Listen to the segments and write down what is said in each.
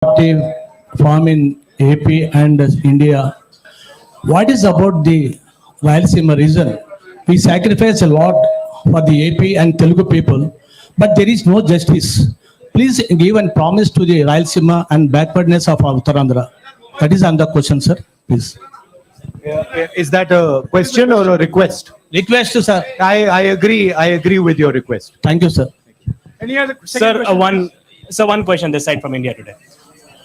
party form in AP and India. What is about the Rayalaseema region? We sacrifice a lot for the AP and Telugu people, but there is no justice. Please give a promise to the Rayalaseema and backwardness of Uttarandhra. That is another question, sir. Please. Is that a question or a request? Request, sir. I agree. I agree with your request. Thank you, sir. Any other Sir, one question this side from India today.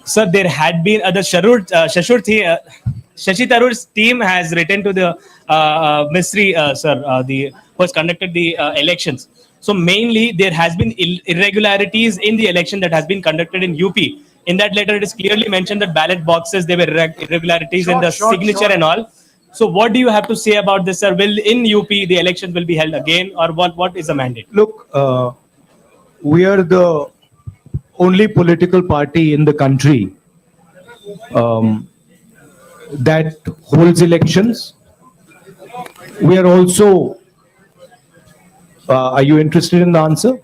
Sir, there had been the Shashi Tharoor's team has written to the ministry, sir, who has conducted the elections. So mainly there has been irregularities in the election that has been conducted in UP. In that letter, it is clearly mentioned that ballot boxes, there were irregularities in the signature and all. So what do you have to say about this, sir? Will in UP the elections will be held again, or what is the mandate? Look, we are the only political party in the country that holds elections. We are also, are you interested in the answer?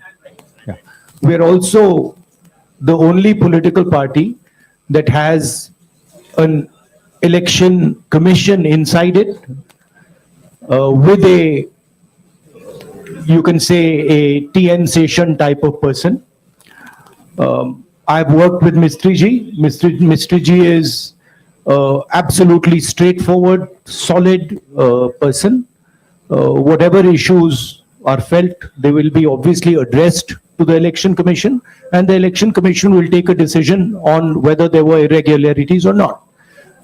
Yeah. We are also the only political party that has an election commission inside it with a, you can say, a TN session type of person. I've worked with Mistry Ji. Mistry Ji is absolutely straightforward, solid person. Whatever issues are felt, they will be obviously addressed to the election commission, and the election commission will take a decision on whether there were irregularities or not.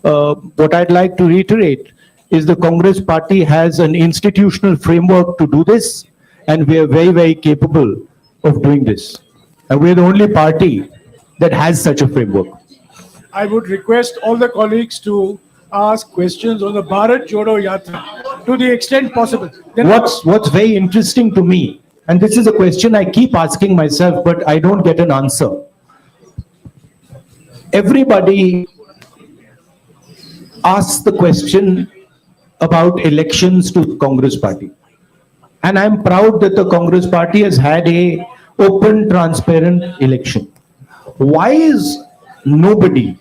What I'd like to reiterate is the Congress party has an institutional framework to do this, and we are very, very capable of doing this. And we're the only party that has such a framework. I would request all the colleagues to ask questions on the Bharat Jodo Yatra to the extent possible. Then What's very interesting to me, and this is a question I keep asking myself, but I don't get an answer. Everybody asks the question about elections to the Congress party. And I'm proud that the Congress party has had a open, transparent election. Why is nobody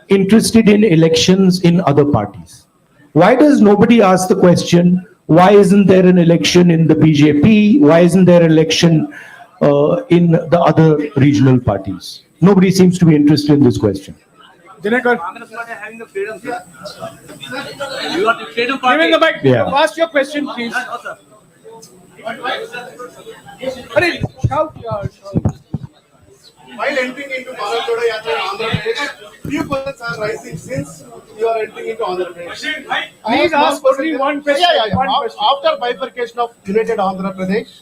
interested in elections in other parties? Why does nobody ask the question, why isn't there an election in the BJP? Why isn't there an election in the other regional parties? Nobody seems to be interested in this question. Dinakar, Congress party having the freedom, sir. You are the freedom party. give me the mic. Yeah. Ask your question, please. No, sir. Hurry, shout. While entering into Bharat Jodo Yatra in Andhra Pradesh, few questions are rising since you are entering into Andhra Pradesh. Please ask only one question. One question. After bifurcation of United Andhra Pradesh,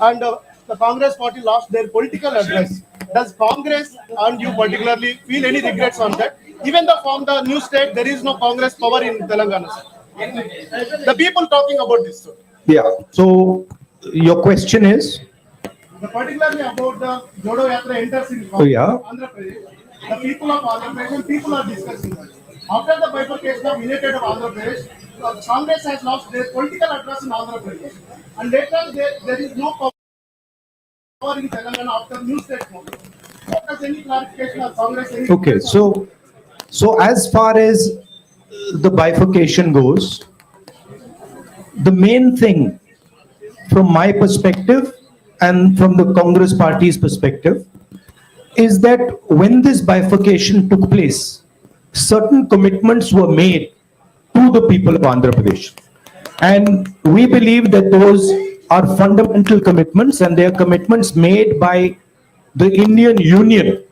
and the Congress party lost their political address, does Congress and you particularly feel any regrets on that? Even though from the new state there is no Congress power in Telangana, sir. The people talking about this, sir. Yeah. So your question is? Particularly about the Jodo Yatra enters in Yeah. Andhra Pradesh. The people of Andhra Pradesh and people are discussing that. After the bifurcation of United of Andhra Pradesh, Congress has lost their political address in Andhra Pradesh. And later there is no power in Telangana after new state formed. What does any clarification of Congress? Okay, so as far as the bifurcation goes, the main thing from my perspective and from the Congress party's perspective is that when this bifurcation took place, certain commitments were made to the people of Andhra Pradesh. And we believe that those are fundamental commitments, and they are commitments made by the Indian Union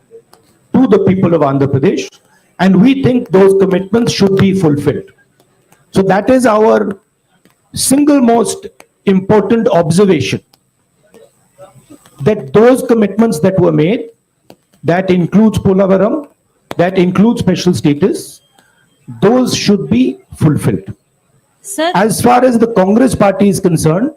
to the people of Andhra Pradesh. And we think those commitments should be fulfilled. So that is our single most important observation, that those commitments that were made, that includes Polavaram, that includes special status, those should be fulfilled. Sir, As far as the Congress party is concerned,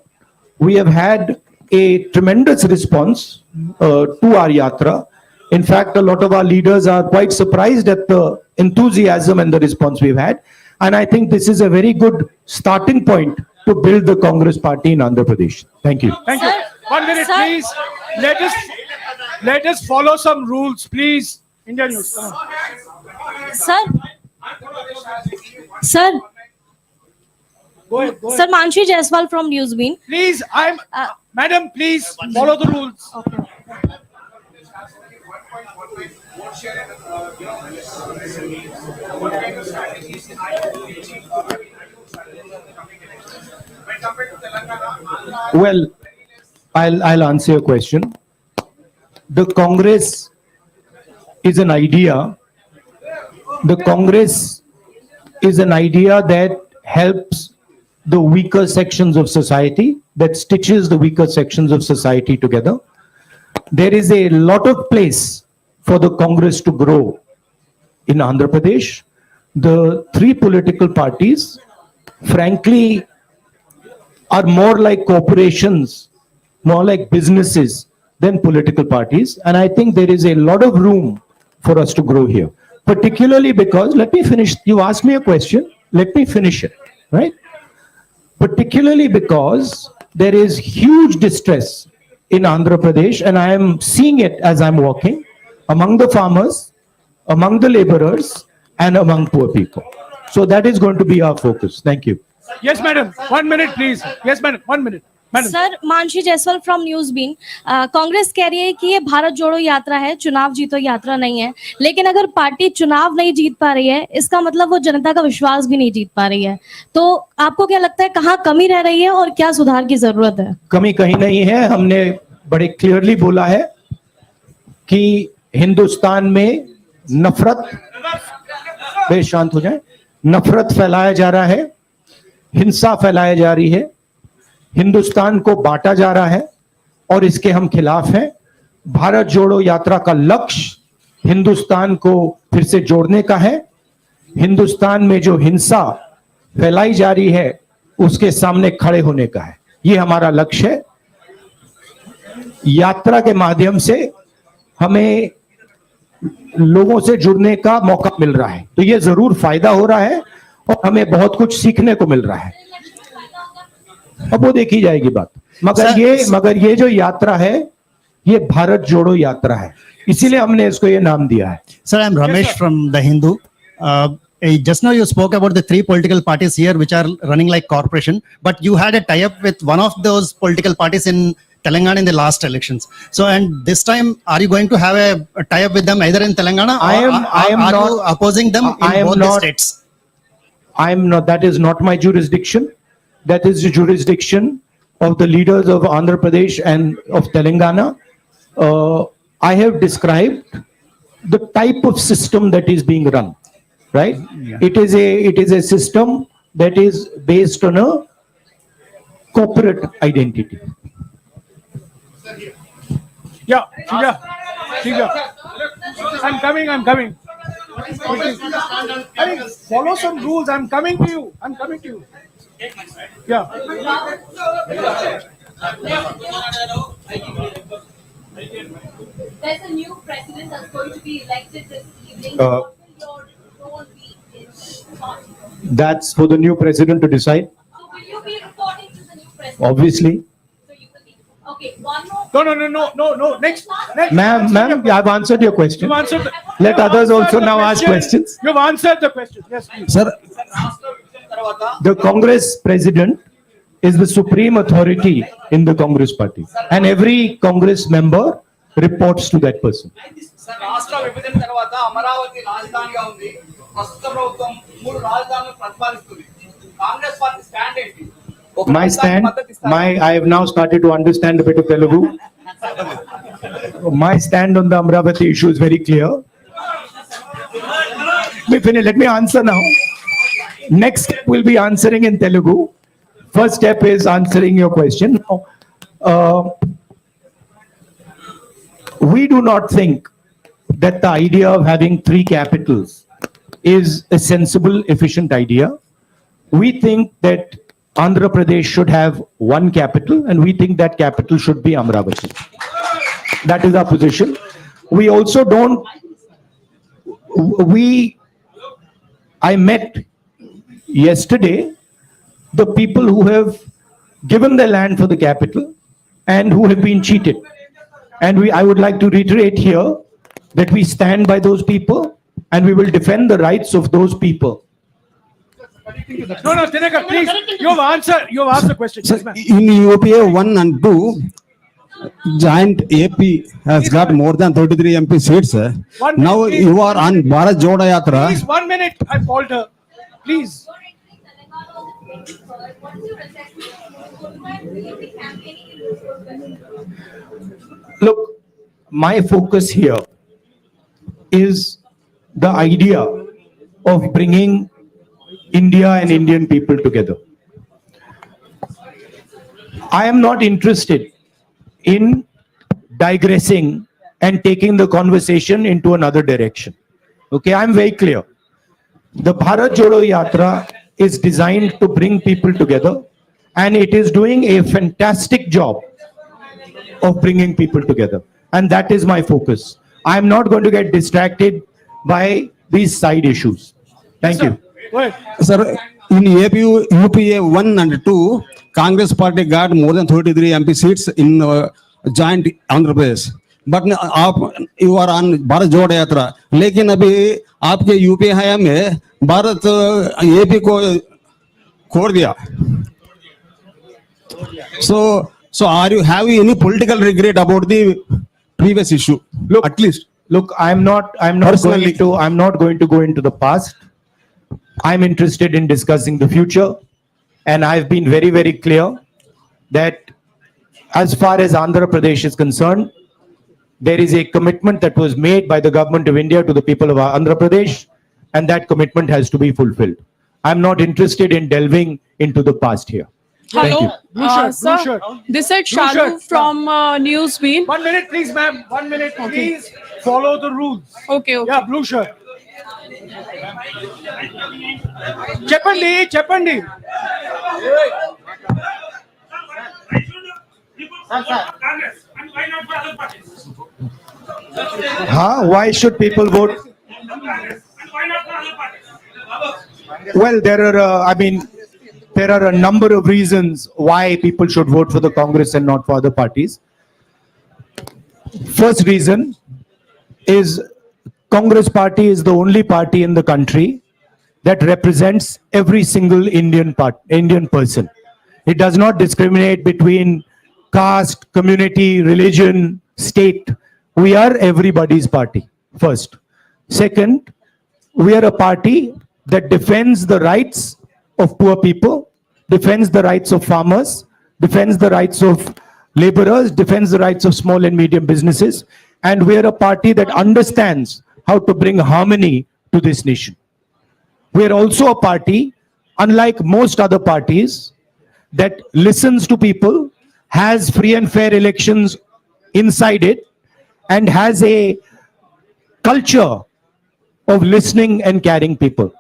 we have had a tremendous response to our yatra. In fact, a lot of our leaders are quite surprised at the enthusiasm and the response we've had. And I think this is a very good starting point to build the Congress party in Andhra Pradesh. Thank you. Thank you. Sir, 1 minute, sir. please. Let us follow some rules, please. India News. Come on. Sir, sir, Go ahead. Go ahead. sir, Manshi Jaiswal from Newsbeam. Please, Uh, Madam, please follow the rules. Okay. Well, I'll answer your question. The Congress is an idea. The Congress is an idea that helps the weaker sections of society, that stitches the weaker sections of society together. There is a lot of place for the Congress to grow in Andhra Pradesh. The three political parties, frankly, are more like corporations, more like businesses than political parties. And I think there is a lot of room for us to grow here, particularly because, let me finish, you asked me a question, let me finish it, right? Particularly because there is huge distress in Andhra Pradesh, and I am seeing it as I'm walking, among the farmers, among the laborers, and among poor people. So that is going to be our focus. Thank you. Yes, madam. 1 minute, please. Yes, madam. 1 minute. Madam. Sir Mansi Jaiswal from Newsbeen Congress कह रही है कि ये भारत जोड़ो यात्रा है, चुनाव जीतो यात्रा नहीं है। लेकिन अगर पार्टी चुनाव नहीं जीत पा रही है, इसका मतलब वो जनता का विश्वास भी नहीं जीत पा रही है। तो आपको क्या लगता है कहाँ कमी रह रही है और क्या सुधार की जरूरत है? कमी कहीं नहीं है। हमने बड़े क्लियरली बोला है कि हिंदुस्तान में नफरत, वे शांत हो जाए, नफरत फैलाया जा रहा है, हिंसा फैलाई जा रही है, हिंदुस्तान को बांटा जा रहा है और इसके हम खिलाफ हैं। भारत जोड़ो यात्रा का लक्ष्य हिंदुस्तान को फिर से जोड़ने का है। हिंदुस्तान में जो हिंसा फैलाई जा रही है उसके सामने खड़े होने का है। ये हमारा लक्ष्य है। यात्रा के माध्यम से हमें लोगों से जुड़ने का मौका मिल रहा है, तो ये जरूर फायदा हो रहा है और हमें बहुत कुछ सीखने को मिल रहा है। अब वो देखी जाएगी बात, मगर ये जो यात्रा है ये भारत जोड़ो यात्रा है, इसीलिए हमने इसको ये नाम दिया है। Sir, I'm Ramesh from The Hindu. Just now you spoke about the three political parties here which are running like corporation, but you had a tie-up with one of those political parties in Telangana in the last elections. So, and this time, are you going to have a tie-up with them either in Telangana or are you opposing them in both the states? I am not, that is not my jurisdiction. That is the jurisdiction of the leaders of Andhra Pradesh and of Telangana. I have described the type of system that is being run, right? Yeah. It is a system that is based on a corporate identity. Yeah. I'm coming. I mean, follow some rules. I'm coming to you. Yeah. There's a new president that's going to be elected this evening. Uh, What will your role be in party? That's for the new president to decide, So will you be reporting to the new president? obviously. So you will be. Okay, one more. No. Next. Ma'am, I've answered your question. You've answered Let you've others answered also the now ask question. questions. You've answered the question. Yes, please. Sir, The Congress president is the supreme authority in the Congress party, and every Congress member reports to that person. Sir రాష్ట్ర విభజన తర్వాత అమరావతి రాజధానిగా ఉంది. ప్రస్తుత ప్రభుత్వం 3 రాజధానులను ప్రతిపాదిస్తుంది. Congress party stand ఏంటి? ఒక My రాజధానికి stand, మద్దతు ఇస్తారా? I have now started to understand a bit of Telugu. My stand on the Amravati issue is very clear. Let me answer now. Next step will be answering in Telugu. First step is answering your question. We do not think that the idea of having 3 capitals is a sensible, efficient idea. We think that Andhra Pradesh should have 1 capital, and we think that capital should be Amravati. That is our position. We also don't, I met yesterday the people who have given their land for the capital and who have been cheated. And I would like to reiterate here that we stand by those people and we will defend the rights of those people. No, Dinakar, please. You've answered the question. Sir, Yes, ma'am. in UPA 1 and 2, joint AP has got more than 33 MP seats. Sir. 1 minute, Now please. you are on Bharat Jodo Yatra. Please, 1 minute. I called her. Please. You're entering Telangana as a big bird. What is your assessment? Will you be campaigning in this process? Look, my focus here is the idea of bringing India and Indian people together. I am not interested in digressing and taking the conversation into another direction. Okay, I'm very clear. The Bharat Jodo Yatra is designed to bring people together, and it is doing a fantastic job of bringing people together. And that is my focus. I'm not going to get distracted by these side issues. Thank you. Go ahead. Sir, in UPA 1 and 2, Congress party got more than 33 MP seats in joint Andhra Pradesh. But you are on Bharat Jodo Yatra. लेकिन अभी आपके UP हया में Bharat AP को छोड़ दिया. So are you having any political regret about the previous issue? Look, At least. Look, I'm not Personally. going to go into the past. I'm interested in discussing the future, and I've been very, very clear that as far as Andhra Pradesh is concerned, there is a commitment that was made by the government of India to the people of Andhra Pradesh, and that commitment has to be fulfilled. I'm not interested in delving into the past here. Thank you. Hello, Blue shirt, blue sir. shirt. This is Blue Shalu shirt. from Newsbeat. 1 minute, please, ma'am. 1 minute, please. Follow the rules. Okay, okay. Yeah, blue shirt. Cheppandi. Why should people vote? Well, there are a number of reasons why people should vote for the Congress and not for other parties. First reason is Congress party is the only party in the country that represents every single Indian person. It does not discriminate between caste, community, religion, state. We are everybody's party, first. Second, we are a party that defends the rights of poor people, defends the rights of farmers, defends the rights of laborers, defends the rights of small and medium businesses, and we are a party that understands how to bring harmony to this nation. We are also a party, unlike most other parties, that listens to people, has free and fair elections inside it, and has a culture of listening and caring people.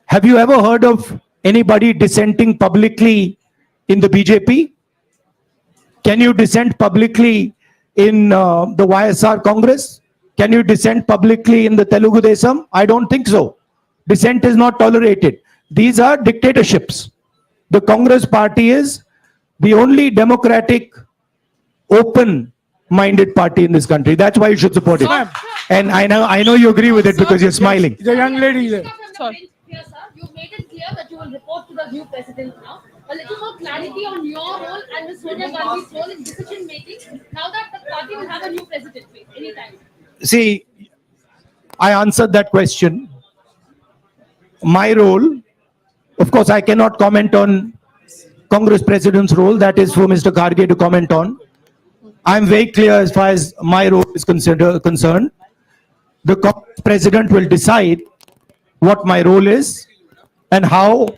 Have you ever heard of anybody dissenting publicly in the BJP? Can you dissent publicly in the YSR Congress? Can you dissent publicly in the Telugu Desam? I don't think so. Dissent is not tolerated. These are dictatorships. The Congress party is the only democratic, open-minded party in this country. That's why you should support it. Ma'am. And I know you agree with it because you're smiling. The young lady there. Sorry. Clear, sir. You made it clear that you will report to the new president now. A little more clarity on your role and Ms. Sonia Gandhi's role in decision making now that the party will have a new president anytime. See, I answered that question. My role, of course, I cannot comment on Congress president's role. That is for Mr. Khargeya to comment on. I'm very clear as far as my role is concerned. The Congress president will decide what my role is and how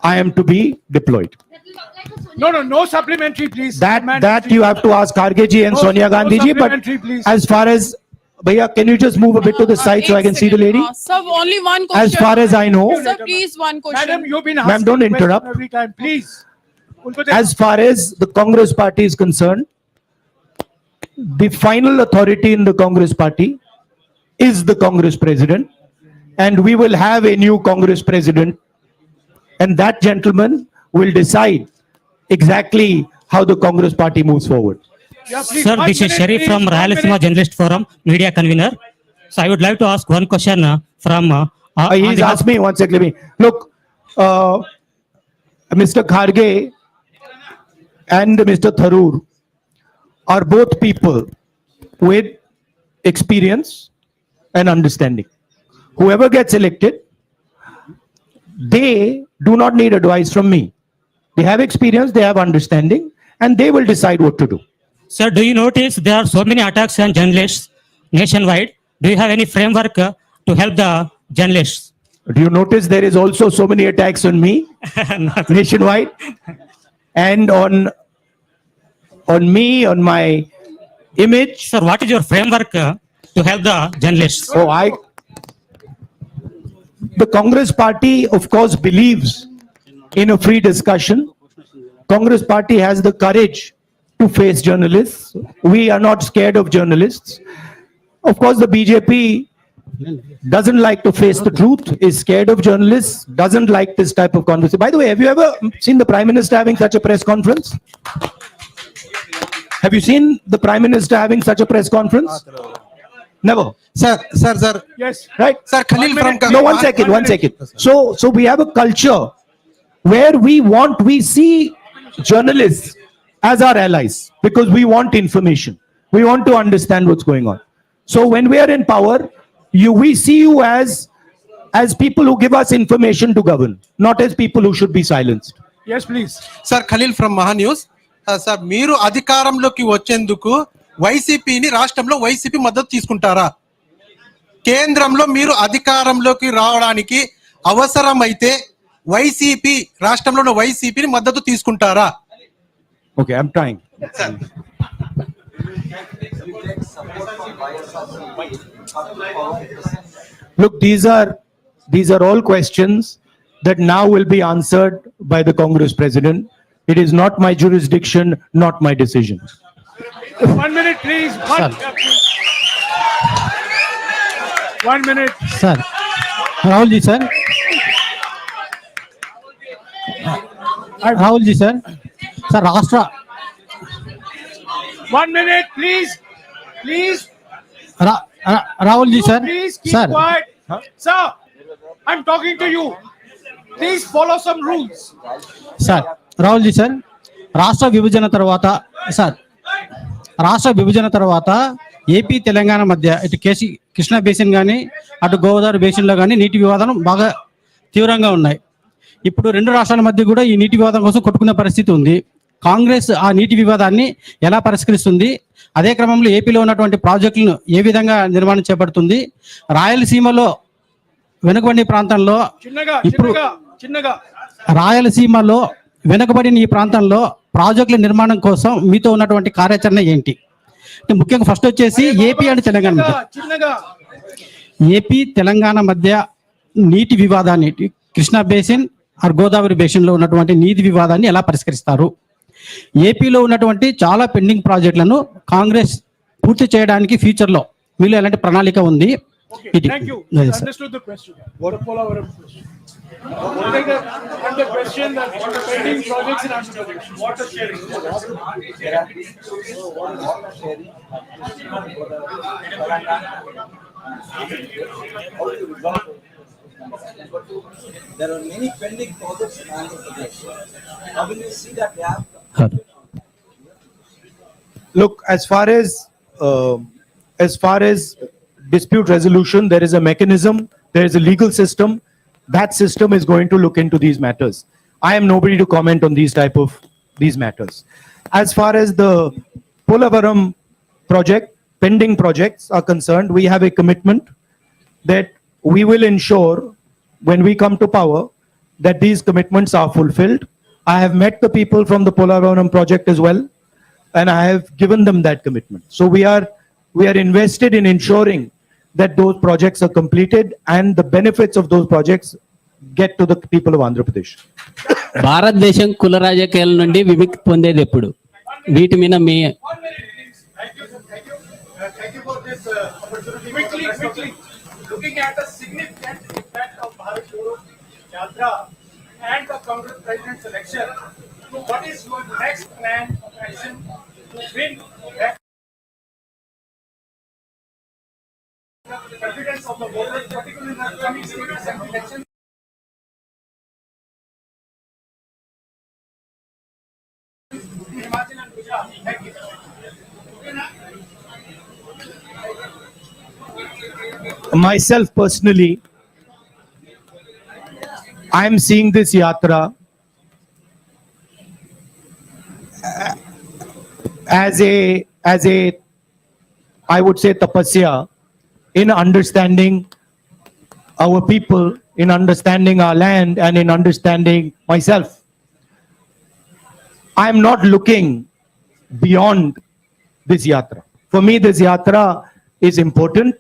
I am to be deployed. That will apply to Sonia. No supplementary, please. That you have to ask Kharge ji and No, Sonia no Gandhi ji. But supplementary, please. as far as, Bhaiya, can you just move a bit to the side so I can see the lady? Sir, only one question. As far as I know, Sir, please, one question. Madam, you've been Ma'am, asking don't question interrupt. every time. Please. as far as the Congress party is concerned, the final authority in the Congress party is the Congress president, and we will have a new Congress president, and that gentleman will decide exactly how the Congress party moves forward. Yeah, please, Sir, 1 this is minute, Sharif please, from 1 Rayalaseema minute. Journalist Forum, media convener. So I would like to ask one question from. He's asked me, one second, let me. Look, Mr. Khargeయ and Mr. Tharoor are both people with experience and understanding. Whoever gets elected, they do not need advice from me. They have experience, they have understanding, and they will decide what to do. Sir, do you notice there are so many attacks on journalists nationwide? Do you have any framework to help the journalists? Do you notice there is also so many attacks on me nationwide and on me, on my image? Sir, what is your framework to help the journalists? The Congress party, of course, believes in a free discussion. Congress party has the courage to face journalists. We are not scared of journalists. Of course, the BJP doesn't like to face the truth, is scared of journalists, doesn't like this type of conversation. By the way, have you ever seen the Prime Minister having such a press conference? Have you seen the Prime Minister having such a press conference? Never. Sir. Yes. Right? Sir, Khalil from. No, one second. So we have a culture where we see journalists as our allies because we want information. We want to understand what's going on. So when we are in power, we see you as people who give us information to govern, not as people who should be silenced. Yes, please. Sir, Khalil from Mahanews. Sir, మీరు అధికారంలోకి వచ్చేందుకు వైసీపీని రాష్ట్రంలో YCP మద్దతు తీసుకుంటారా? కేంద్రంలో మీరు అధికారంలోకి రావడానికి అవసరమైతే వైసీపీ రాష్ట్రంలో వైసీపీని మద్దతు తీసుకుంటారా? Okay, I'm trying. Look, these are all questions that now will be answered by the Congress president. It is not my jurisdiction, not my decision. 1 minute, please. One minute. Sir, Rahul ji, sir. Rahul ji, sir. Sir, Rashtra. 1 minute, please. Rahul ji, sir. Please keep Sir. quiet. Sir, I'm talking to you. Please follow some rules. Sir Rahul ji sir రాష్ట్ర విభజన తర్వాత AP Telangana మధ్య ఇటు Krishna basin కానీ అటు గోదావరి బేసిన్లో కానీ నీటి వివాదం బాగా తీవ్రంగా ఉన్నాయి. ఇప్పుడు రెండు రాష్ట్రాల మధ్య కూడా ఈ నీటి వివాదం కోసం కొట్టుకునే పరిస్థితి ఉంది. కాంగ్రెస్ ఆ నీటి వివాదాన్ని ఎలా పరిష్కరిస్తుంది? అదే క్రమంలో ఏపీలో ఉన్నటువంటి ప్రాజెక్టులను ఏ విధంగా నిర్మాణం చేపడుతుంది? రాయలసీమలో వెనుకబడిన ప్రాంతంలో ఇప్పుడు రాయలసీమలో వెనుకబడిన ఈ ప్రాంతంలో ప్రాజెక్టుల నిర్మాణం కోసం మీతో ఉన్నటువంటి కార్యాచరణ ఏంటి? ముఖ్యంగా ఫస్ట్ వచ్చేసి ఏపీ తెలంగాణ మధ్య నీటి వివాదాన్ని కృష్ణా బేసిన్ ఆర్ గోదావరి బేసిన్లో ఉన్నటువంటి నీటి వివాదాన్ని ఎలా పరిష్కరిస్తారు? ఏపీలో ఉన్నటువంటి చాలా పెండింగ్ ప్రాజెక్టులను కాంగ్రెస్ పూర్తి చేయడానికి ఫ్యూచర్లో మీలో ఎలాంటి ప్రణాళిక ఉంది? Thank you. Understood the question. What a follow-up question. And the question that on the pending projects in Andhra Pradesh. Water sharing. There are many pending projects in Andhra Pradesh. How will you see that gap? Look, as far as dispute resolution, there is a mechanism, there is a legal system. That system is going to look into these matters. I am nobody to comment on these matters. As far as the Polavaram project, pending projects are concerned, we have a commitment that we will ensure when we come to power that these commitments are fulfilled. I have met the people from the Polavaram project as well, and I have given them that commitment. So we are invested in ensuring that those projects are completed and the benefits of those projects get to the people of Andhra Pradesh. భారతదేశం కుల రాజకీయాల నుండి విముక్తి పొందేది ఎప్పుడు? వీటి మీద మీ Thank you for this opportunity. Quickly. Looking at the significant impact of Bharat Jodo Yatra and the Congress president's election, what is your next plan of action to win back the confidence of the voters, particularly in the coming states and elections. Himachal and Gujarat. Thank you. Myself personally, I am seeing this yatra as a I would say tapasya in understanding our people, in understanding our land, and in understanding myself. I am not looking beyond this yatra. For me, this yatra is important,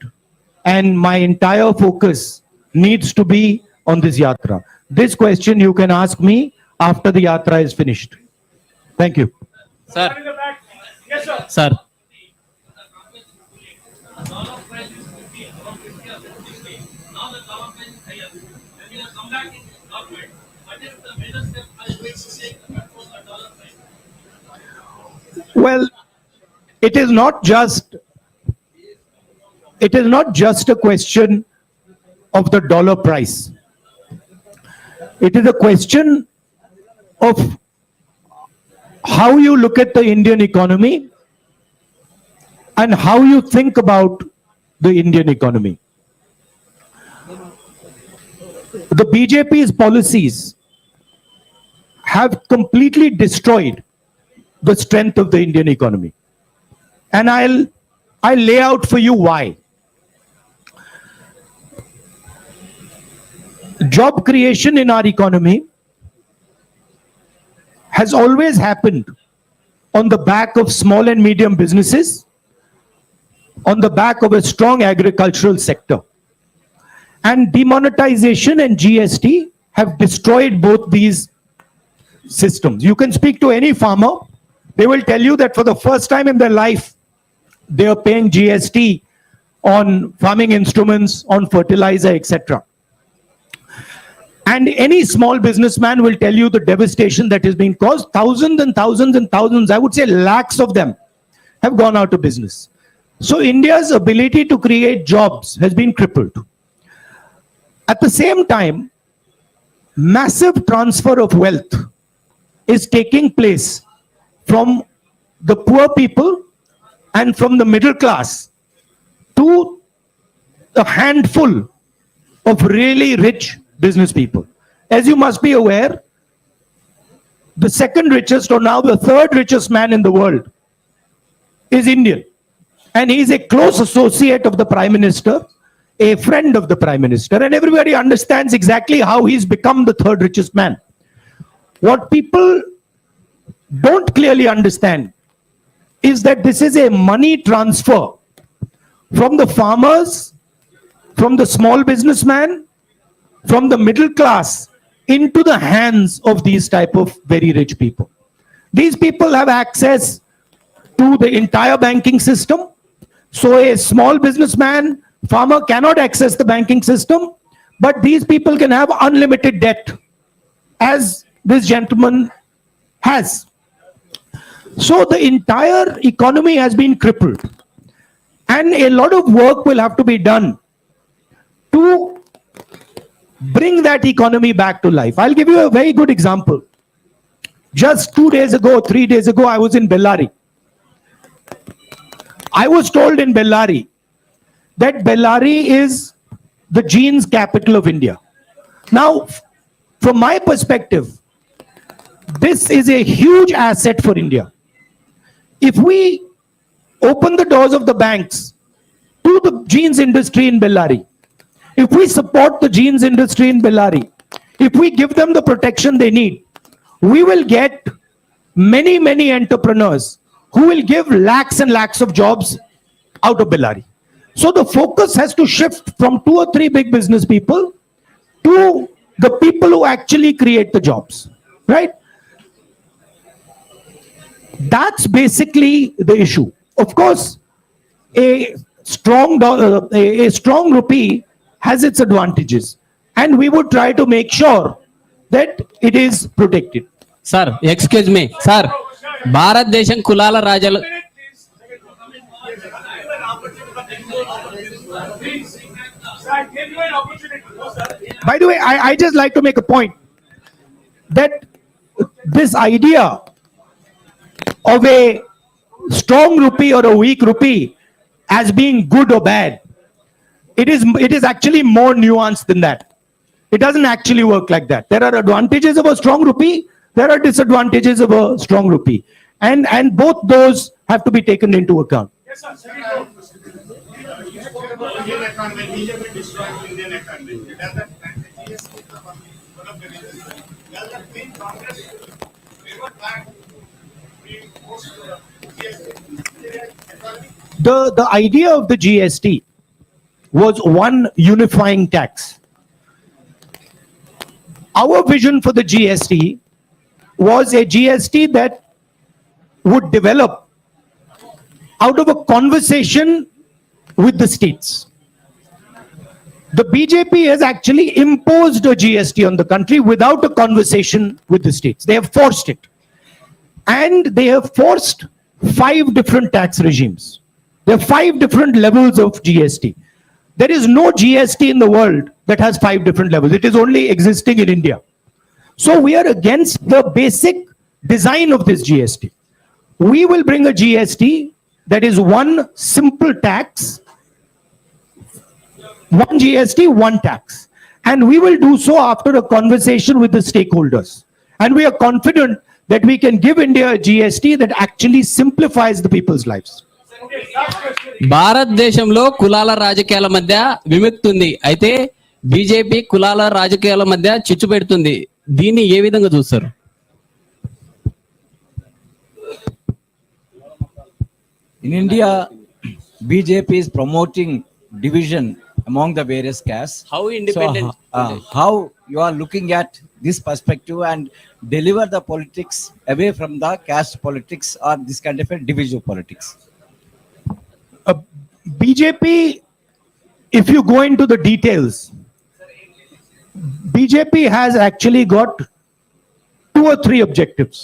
and my entire focus needs to be on this yatra. This question you can ask me after the yatra is finished. Thank you. Sir, In the back. Yes, sir. sir. Well, it is not just a question of the dollar price. It is a question of how you look at the Indian economy and how you think about the Indian economy. The BJP's policies have completely destroyed the strength of the Indian economy. And I'll lay out for you why. Job creation in our economy has always happened on the back of small and medium businesses, on the back of a strong agricultural sector. And demonetization and GST have destroyed both these systems. You can speak to any farmer, they will tell you that for the first time in their life, they are paying GST on farming instruments, on fertilizer, etc. And any small businessman will tell you the devastation that has been caused. Thousands and thousands and thousands, I would say lakhs of them, have gone out of business. So India's ability to create jobs has been crippled. At the same time, massive transfer of wealth is taking place from the poor people and from the middle class to a handful of really rich business people. As you must be aware, the second richest, or now the third richest man in the world is Indian. And he is a close associate of the Prime Minister, a friend of the Prime Minister, and everybody understands exactly how he's become the third richest man. What people don't clearly understand is that this is a money transfer from the farmers, from the small businessman, from the middle class into the hands of these type of very rich people. These people have access to the entire banking system. So a small businessman, farmer cannot access the banking system, but these people can have unlimited debt, as this gentleman has. So the entire economy has been crippled, and a lot of work will have to be done to bring that economy back to life. I'll give you a very good example. Just 2 days ago, 3 days ago, I was in Bellary. I was told in Bellary that Bellary is the jeans capital of India. Now, from my perspective, this is a huge asset for India. If we open the doors of the banks to the jeans industry in Bellary, if we support the jeans industry in Bellary, if we give them the protection they need, we will get many, many entrepreneurs who will give lakhs and lakhs of jobs out of Bellary. So the focus has to shift from 2 or 3 big business people to the people who actually create the jobs, right? That's basically the issue. Of course, a strong rupee has its advantages, and we would try to make sure that it is protected. Sir, excuse me. Sir, భారతదేశం కులాల రాజాలు Please, sir, I gave you an opportunity. No, sir. By the way, I just like to make a point that this idea of a strong rupee or a weak rupee as being good or bad, it is actually more nuanced than that. It doesn't actually work like that. There are advantages of a strong rupee, there are disadvantages of a strong rupee. And both those have to be taken into account. Yes, sir. Second round. You spoke about Indian economy, BJP destroying Indian economy. Does that GST is one of the reasons? Does that mean Congress revert back being forced to GST economy? The idea of the GST was one unifying tax. Our vision for the GST was a GST that would develop out of a conversation with the states. The BJP has actually imposed a GST on the country without a conversation with the states. They have forced it. And they have forced 5 different tax regimes. There are 5 different levels of GST. There is no GST in the world that has 5 different levels. It is only existing in India. So we are against the basic design of this GST. We will bring a GST that is one simple tax, one GST, one tax. And we will do so after a conversation with the stakeholders. And we are confident that we can give India a GST that actually simplifies the people's lives. భారతదేశంలో కులాల రాజకీయాల మధ్య విముక్తి ఉంది. అయితే BJP కులాల రాజకీయాల మధ్య చిచ్చు పెడుతుంది. దీన్ని ఏ విధంగా చూస్తారు? In India, BJP is promoting division among the various castes. How independent? So, how you are looking at this perspective and deliver the politics away from the caste politics or this kind of a divisive politics? BJP, if you go into the details, BJP has actually got 2 or 3 objectives.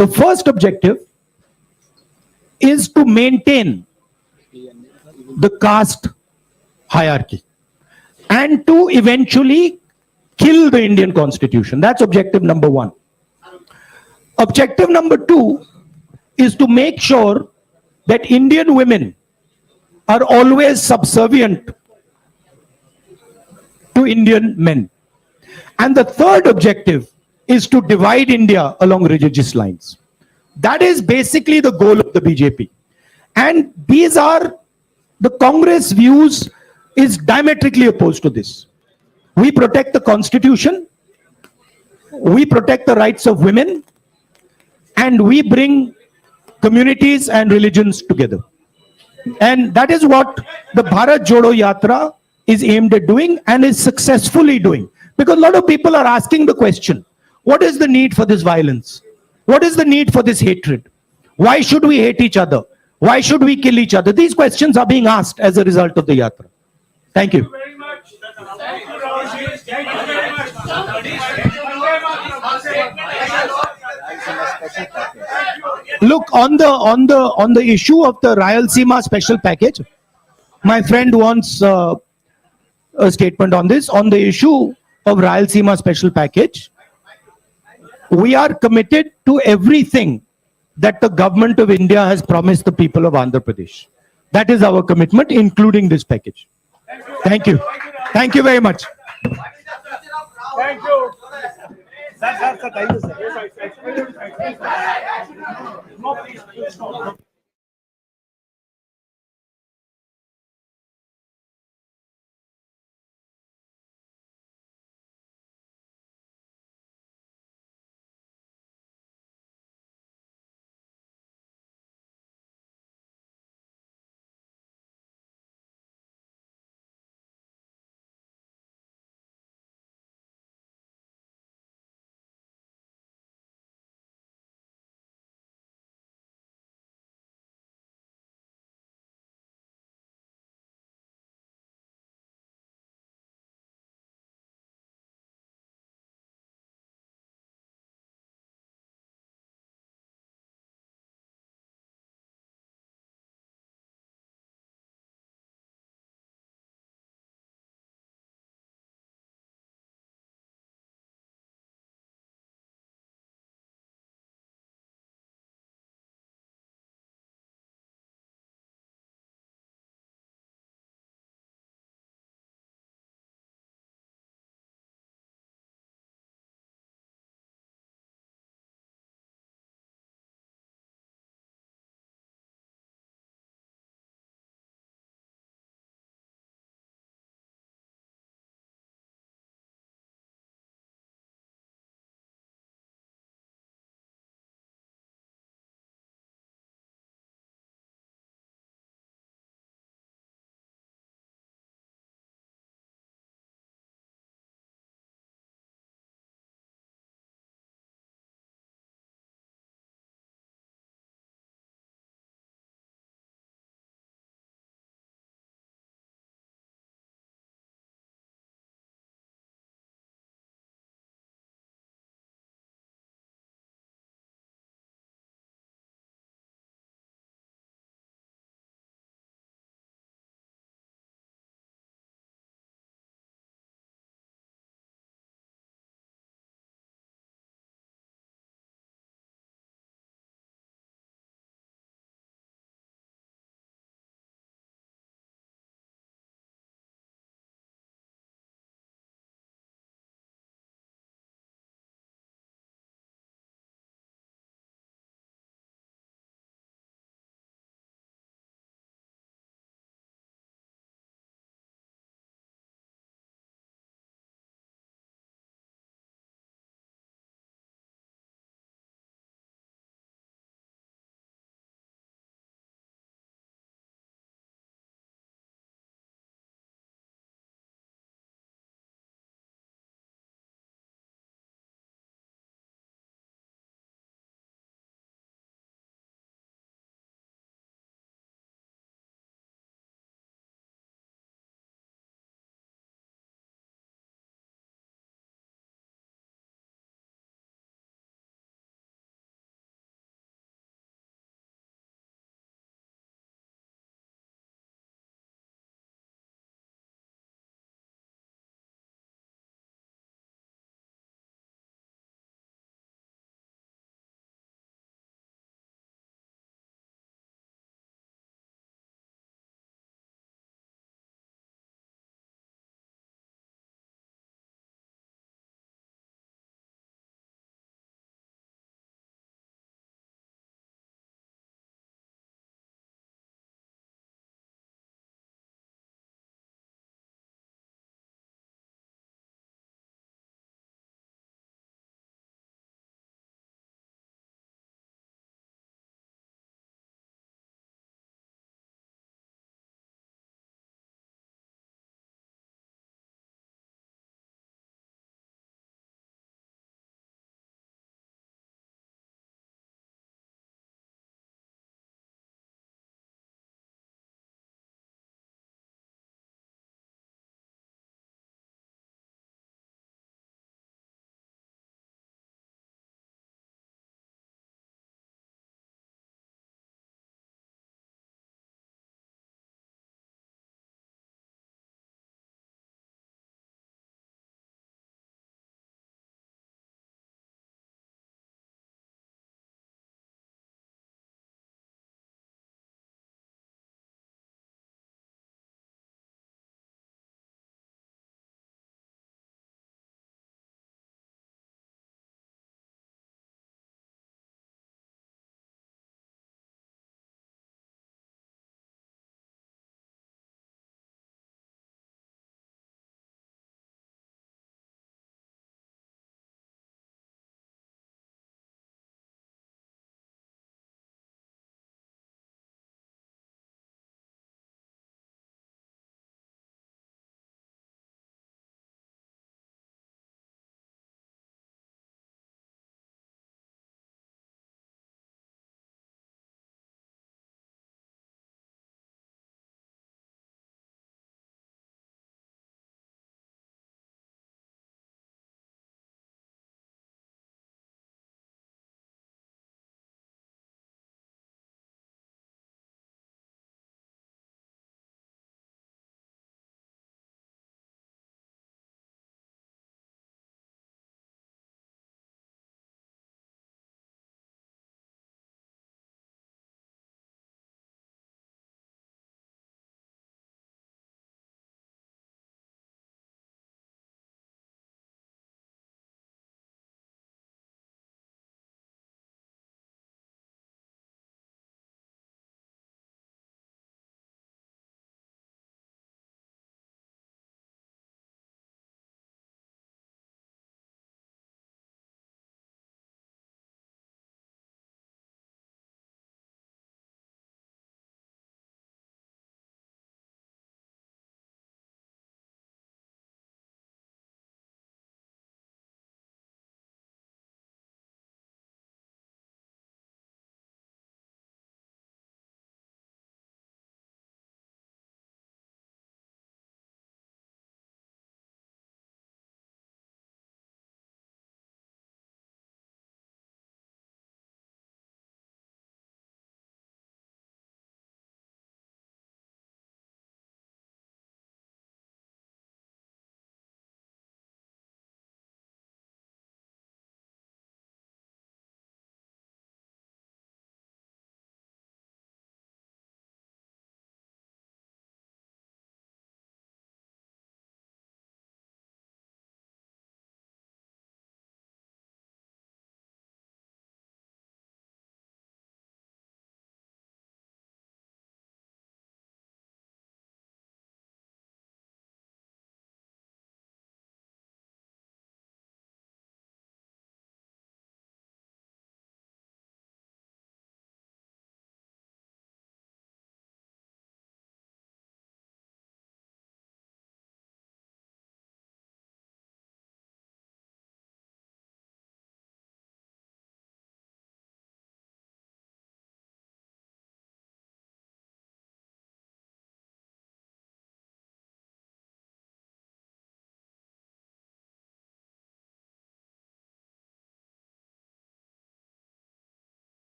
The first objective is to maintain the caste hierarchy and to eventually kill the Indian constitution. That's objective number 1. Objective number 2 is to make sure that Indian women are always subservient to Indian men. And the third objective is to divide India along religious lines. That is basically the goal of the BJP. And these are the Congress views is diametrically opposed to this. We protect the constitution, we protect the rights of women, and we bring communities and religions together. And that is what the Bharat Jodo Yatra is aimed at doing and is successfully doing. Because a lot of people are asking the question, what is the need for this violence? What is the need for this hatred? Why should we hate each other? Why should we kill each other? These questions are being asked as a result of the Yatra. Thank you. Very much. Thank you, Rahul. Thank you very much. Look, on the issue of the Rayalaseema special package, my friend wants a statement on this. On the issue of Rayalaseema special package, we are committed to everything that the government of India has promised the people of Andhra Pradesh. That is our commitment, including this package. Thank you. Thank you very much. Thank you. Sir, thank you, sir. Yes, I. No, please, no.